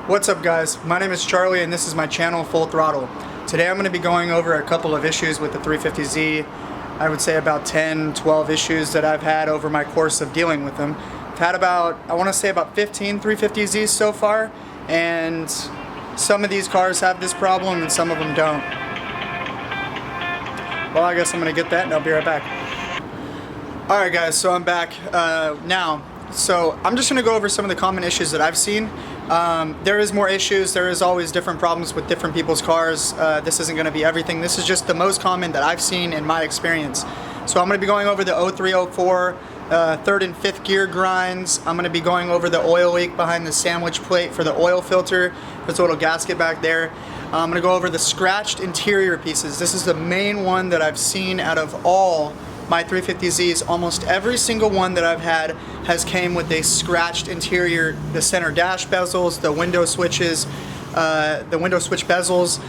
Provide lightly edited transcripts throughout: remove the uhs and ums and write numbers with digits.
What's up guys, my name is Charlie and this is my channel Full Throttle. Today I'm going to be going over a couple of issues with the 350Z. I would say about 10-12 issues that I've had over my course of dealing with them. I've had about, I want to say about 15 350Zs so far, and some of these cars have this problem and some of them don't. Well, I guess I'm going to get that and I'll be right back. Alright guys, so I'm back now. So I'm just going to go over some of the common issues that I've seen. There is more issues, there is always different problems with different people's cars. This isn't going to be everything. This is just the most common that I've seen in my experience. So I'm going to be going over the 03, 04, third and fifth gear grinds. I'm going to be going over the oil leak behind the sandwich plate for the oil filter. There's a little gasket back there. I'm going to go over the scratched interior pieces. This is the main one that I've seen out of all my 350Zs. Almost every single one that I've had has came with a scratched interior. The center dash bezels, the window switches, the window switch bezels,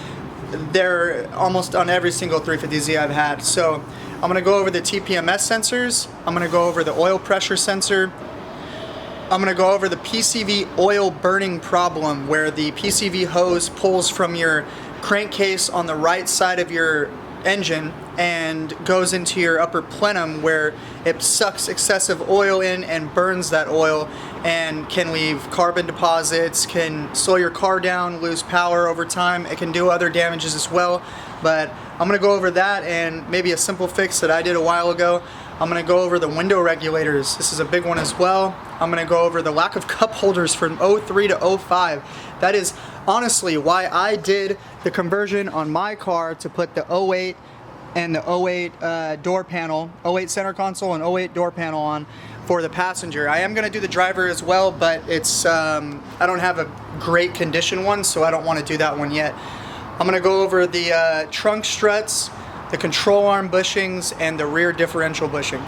they're almost on every single 350Z I've had. So I'm going to go over the TPMS sensors, I'm going to go over the oil pressure sensor, I'm going to go over the PCV oil burning problem where the PCV hose pulls from your crankcase on the right side of your engine and goes into your upper plenum where it sucks excessive oil in and burns that oil and can leave carbon deposits, can slow your car down, lose power over time. It can do other damages as well, but I'm going to go over that and maybe a simple fix that I did a while ago. I'm going to go over the window regulators. This is a big one as well. I'm going to go over the lack of cup holders from 03 to 05. That is honestly why I did the conversion on my car to put the 08 and the 08 door panel, 08 center console and 08 door panel on for the passenger. I am going to do the driver as well, but it's I don't have a great condition one, so I don't want to do that one yet. I'm going to go over the trunk struts, the control arm bushings, and the rear differential bushing.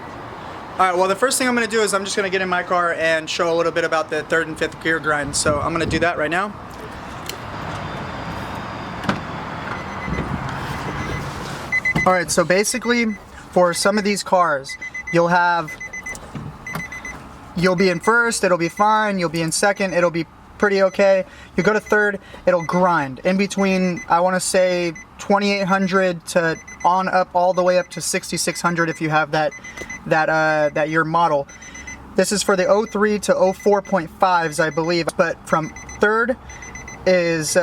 Alright, well the first thing I'm going to do is I'm just going to get in my car and show a little bit about the third and fifth gear grind. So I'm going to do that right now. Alright, so basically for some of these cars, you'll be in first, it'll be fine, you'll be in second, it'll be pretty okay. You go to third, it'll grind. In between, I want to say 2800 to on up all the way up to 6600 if you have that year model. This is for the 03 to 04.5s, I believe, but from third is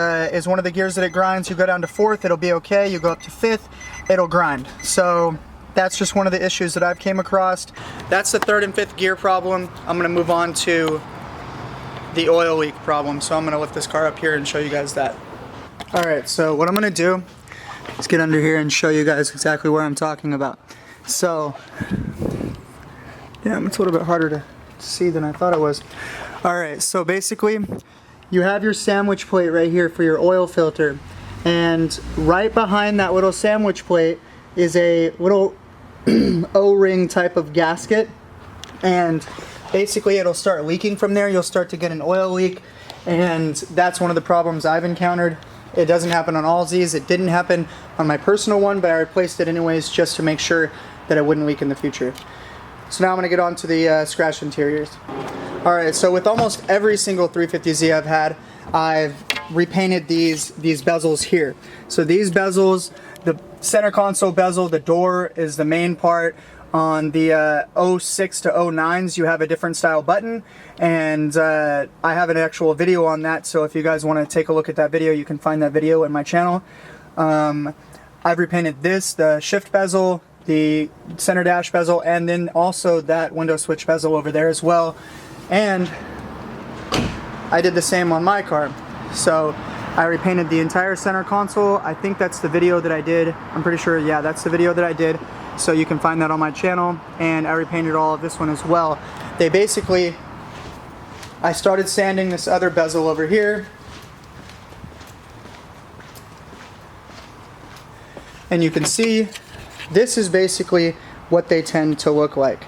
one of the gears that it grinds. You go down to fourth, it'll be okay. You go up to fifth, it'll grind. So that's just one of the issues that I've came across. That's the third and fifth gear problem. I'm going to move on to the oil leak problem. So I'm going to lift this car up here and show you guys that. Alright, so what I'm going to do is get under here and show you guys exactly what I'm talking about. So, damn, it's a little bit harder to see than I thought it was. Alright, so basically you have your sandwich plate right here for your oil filter, and right behind that little sandwich plate is a little O-ring type of gasket, and basically it'll start leaking from there. You'll start to get an oil leak, and that's one of the problems I've encountered. It doesn't happen on all Zs. It didn't happen on my personal one, but I replaced it anyways just to make sure that it wouldn't leak in the future. So now I'm going to get on to the scratched interiors. Alright, so with almost every single 350Z I've had, I've repainted these bezels here. So these bezels, the center console bezel, the door is the main part. On the 06 to 09s, you have a different style button, and I have an actual video on that, so if you guys want to take a look at that video, you can find that video in my channel. I've repainted this, the shift bezel, the center dash bezel, and then also that window switch bezel over there as well. And I did the same on my car. So I repainted the entire center console. I think that's the video that I did. I'm pretty sure, yeah, that's the video that I did. So you can find that on my channel. And I repainted all of this one as well. They basically, I started sanding this other bezel over here. And you can see, this is basically what they tend to look like.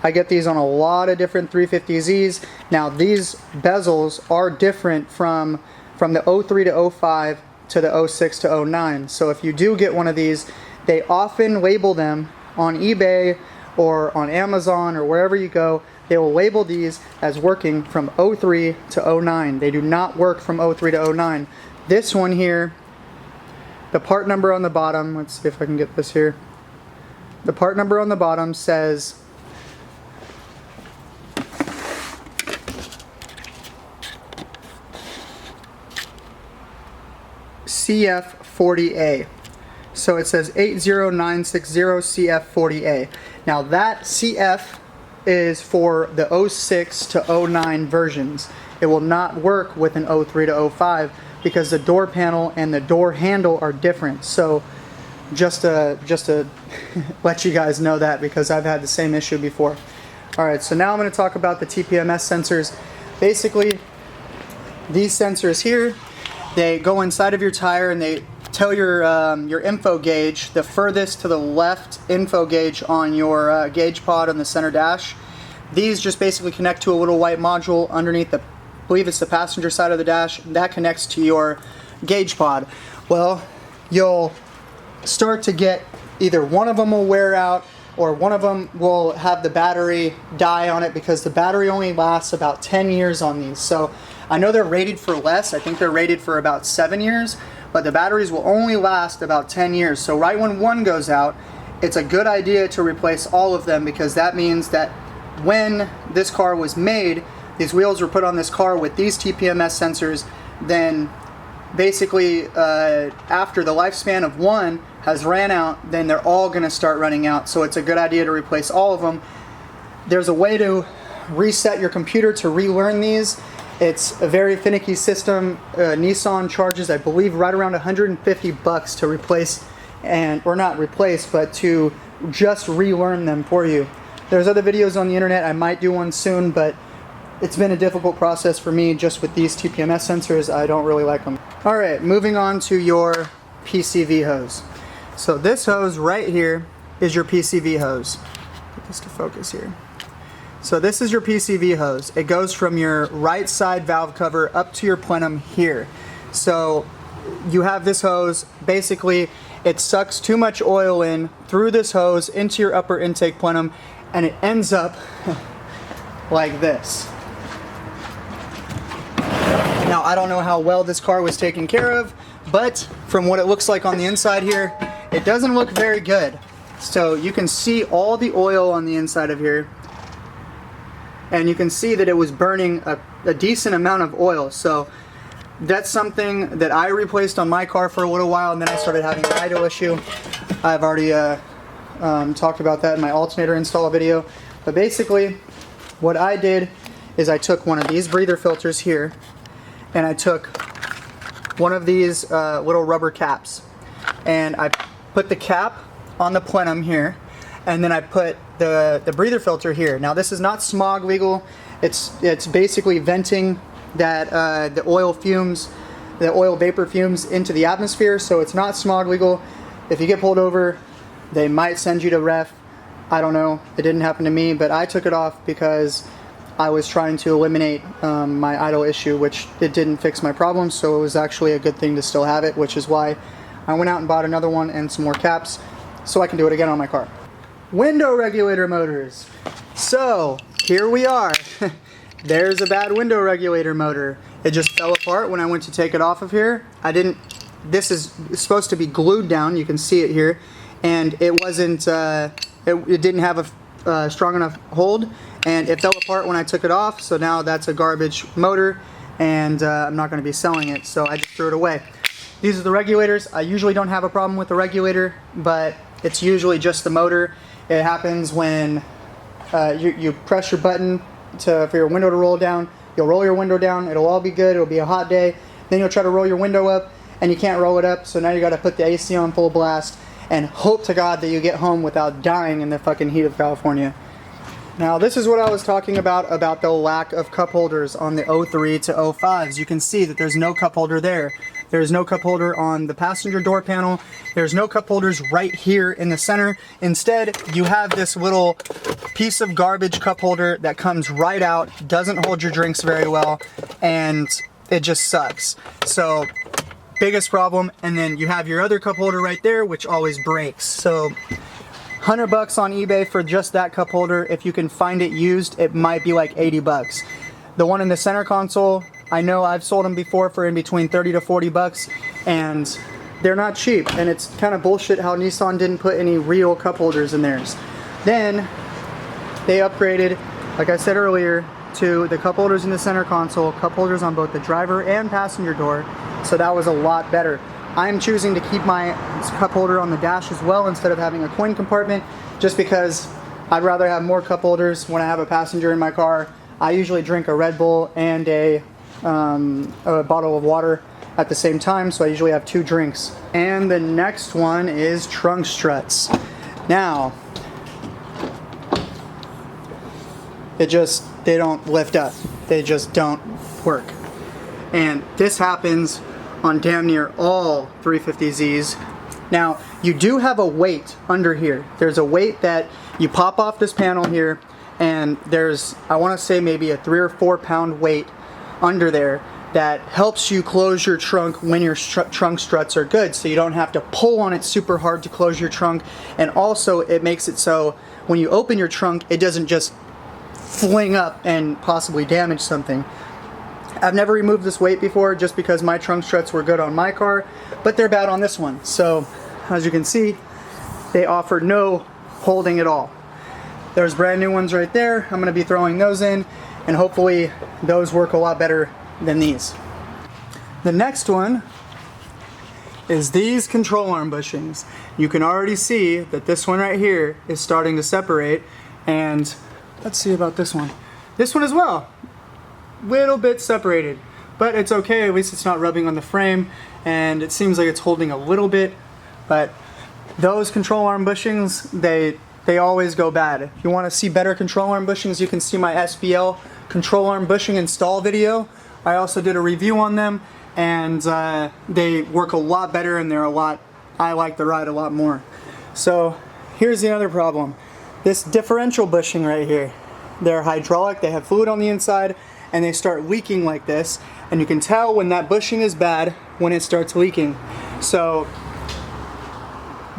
I get these on a lot of different 350Zs. Now these bezels are different from the 03 to 05 to the 06 to 09. So if you do get one of these, they often label them on eBay or on Amazon or wherever you go. they will label these as working from 03 to 09. They do not work from 03 to 09. This one here, the part number on the bottom, let's see if I can get this here. The part number on the bottom says CF40A. So it says 80960CF40A. Now that CF is for the 06 to 09 versions. It will not work with an 03 to 05 because the door panel and the door handle are different. So just to let you guys know that, because I've had the same issue before. Alright, so now I'm going to talk about the TPMS sensors. Basically, these sensors here, they go inside of your tire and they tell your info gauge, the furthest to the left info gauge on your gauge pod on the center dash. These just basically connect to a little white module underneath the, I believe it's the passenger side of the dash. That connects to your gauge pod. Well, you'll start to get either one of them will wear out or one of them will have the battery die on it, because the battery only lasts about 10 years on these. So I know they're rated for less. I think they're rated for about 7 years, but the batteries will only last about 10 years. So right when one goes out, it's a good idea to replace all of them, because that means that when this car was made, these wheels were put on this car with these TPMS sensors, then basically after the lifespan of one has ran out, then they're all going to start running out. So it's a good idea to replace all of them. There's a way to reset your computer to relearn these. It's a very finicky system. Nissan charges, I believe, right around 150 bucks to replace, or not replace, but to just relearn them for you. There's other videos on the internet. I might do one soon, but it's been a difficult process for me just with these TPMS sensors. I don't really like them. All right, moving on to your PCV hose. So this hose right here is your PCV hose. Get this to focus here. So this is your PCV hose. It goes from your right side valve cover up to your plenum here. So you have this hose, basically it sucks too much oil in through this hose into your upper intake plenum, and it ends up like this. Now I don't know how well this car was taken care of, but from what it looks like on the inside here, it doesn't look very good. So you can see all the oil on the inside of here, and you can see that it was burning a decent amount of oil. So that's something that I replaced on my car for a little while, and then I started having an idle issue. I've already talked about that in my alternator install video. But basically, what I did is I took one of these breather filters here, and I took one of these little rubber caps, and I put the cap on the plenum here, and then I put the breather filter here. Now this is not smog legal. It's basically venting that the oil fumes, the oil vapor fumes into the atmosphere, so it's not smog legal. If you get pulled over, they might send you to ref. I don't know. It didn't happen to me, but I took it off because I was trying to eliminate my idle issue, which it didn't fix my problem, so it was actually a good thing to still have it, which is why I went out and bought another one and some more caps so I can do it again on my car. Window regulator motors. So here we are. There's a bad window regulator motor. It just fell apart when I went to take it off of here. This is supposed to be glued down, you can see it here, and it wasn't, it didn't have a strong enough hold, and it fell apart when I took it off. So now that's a garbage motor, and I'm not going to be selling it, so I just threw it away. These are the regulators. I usually don't have a problem with the regulator, but it's usually just the motor. It happens when you press your button for your window to roll down. You'll roll your window down, it'll all be good, it'll be a hot day. Then you'll try to roll your window up, and you can't roll it up, so now you got to put the AC on full blast and hope to God that you get home without dying in the fucking heat of California. Now this is what I was talking about the lack of cup holders on the 03 to 05s. You can see that there's no cup holder there. There's no cup holder on the passenger door panel. There's no cup holders right here in the center. Instead, you have this little piece of garbage cup holder that comes right out, doesn't hold your drinks very well, and it just sucks. So, biggest problem. And then you have your other cup holder right there, which always breaks. So, $100 on eBay for just that cup holder. If you can find it used, it might be like $80. The one in the center console, I know I've sold them before for in between 30 to 40 bucks, and they're not cheap. And it's kind of bullshit how Nissan didn't put any real cup holders in theirs. Then they upgraded, like I said earlier, to the cup holders in the center console, cup holders on both the driver and passenger door, so that was a lot better. I'm choosing to keep my cup holder on the dash as well instead of having a coin compartment, just because I'd rather have more cup holders when I have a passenger in my car. I usually drink a Red Bull and a bottle of water at the same time, so I usually have 2 drinks. And the next one is trunk struts. Now, they don't lift up. They just don't work. And this happens on damn near all 350Zs. Now, you do have a weight under here. There's a weight that you pop off this panel here, and there's, I want to say maybe a 3 or 4 pound weight under there that helps you close your trunk when your trunk struts are good, so you don't have to pull on it super hard to close your trunk. And also it makes it so when you open your trunk, it doesn't just fling up and possibly damage something. I've never removed this weight before just because my trunk struts were good on my car, but they're bad on this one. So as you can see, they offer no holding at all. There's brand new ones right there. I'm going to be throwing those in, and hopefully those work a lot better than these. The next one is these control arm bushings. You can already see that this one right here is starting to separate, and let's see about this one. This one as well. Little bit separated, but it's okay. At least it's not rubbing on the frame, and it seems like it's holding a little bit. But those control arm bushings, they always go bad. If you want to see better control arm bushings, you can see my SBL control arm bushing install video. I also did a review on them, and they work a lot better, and I like the ride a lot more. So here's the other problem. This differential bushing right here, they're hydraulic, they have fluid on the inside, and they start leaking like this, and you can tell when that bushing is bad when it starts leaking. So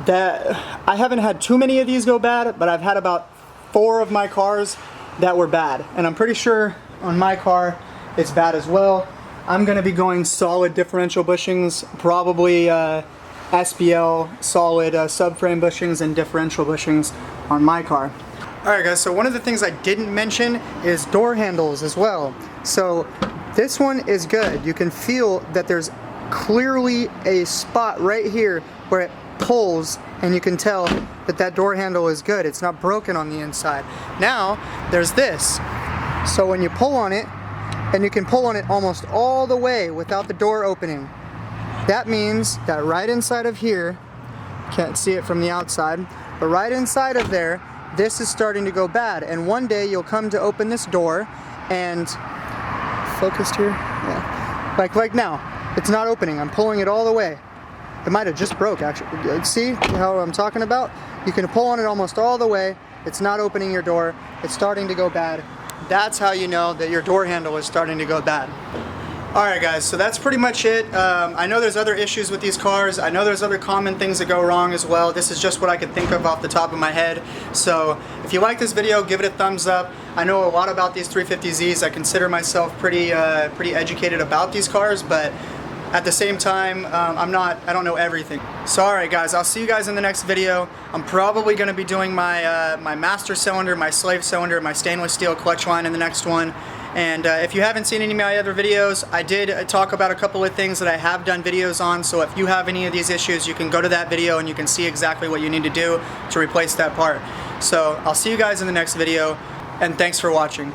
I haven't had too many of these go bad, but I've had about 4 of my cars that were bad, and I'm pretty sure on my car it's bad as well. I'm going to be going solid differential bushings, probably SBL solid subframe bushings and differential bushings on my car. Alright guys, so one of the things I didn't mention is door handles as well. So this one is good. You can feel that there's clearly a spot right here where it pulls, and you can tell that that door handle is good. It's not broken on the inside. Now there's this. So when you pull on it, and you can pull on it almost all the way without the door opening. That means that right inside of here, can't see it from the outside, but right inside of there, this is starting to go bad. And one day you'll come to open this door and, focused here? Yeah. Like now, it's not opening. I'm pulling it all the way. It might have just broke actually. See how I'm talking about? You can pull on it almost all the way. It's not opening your door. It's starting to go bad. That's how you know that your door handle is starting to go bad. Alright guys, so that's pretty much it. I know there's other issues with these cars. I know there's other common things that go wrong as well. This is just what I could think of off the top of my head. So if you like this video, give it a thumbs up. I know a lot about these 350Zs. I consider myself pretty educated about these cars, but at the same time, I don't know everything. So alright guys, I'll see you guys in the next video. I'm probably going to be doing my my master cylinder, my slave cylinder, my stainless steel clutch line in the next one. And if you haven't seen any of my other videos, I did talk about a couple of things that I have done videos on. So if you have any of these issues, you can go to that video and you can see exactly what you need to do to replace that part. So I'll see you guys in the next video, and thanks for watching.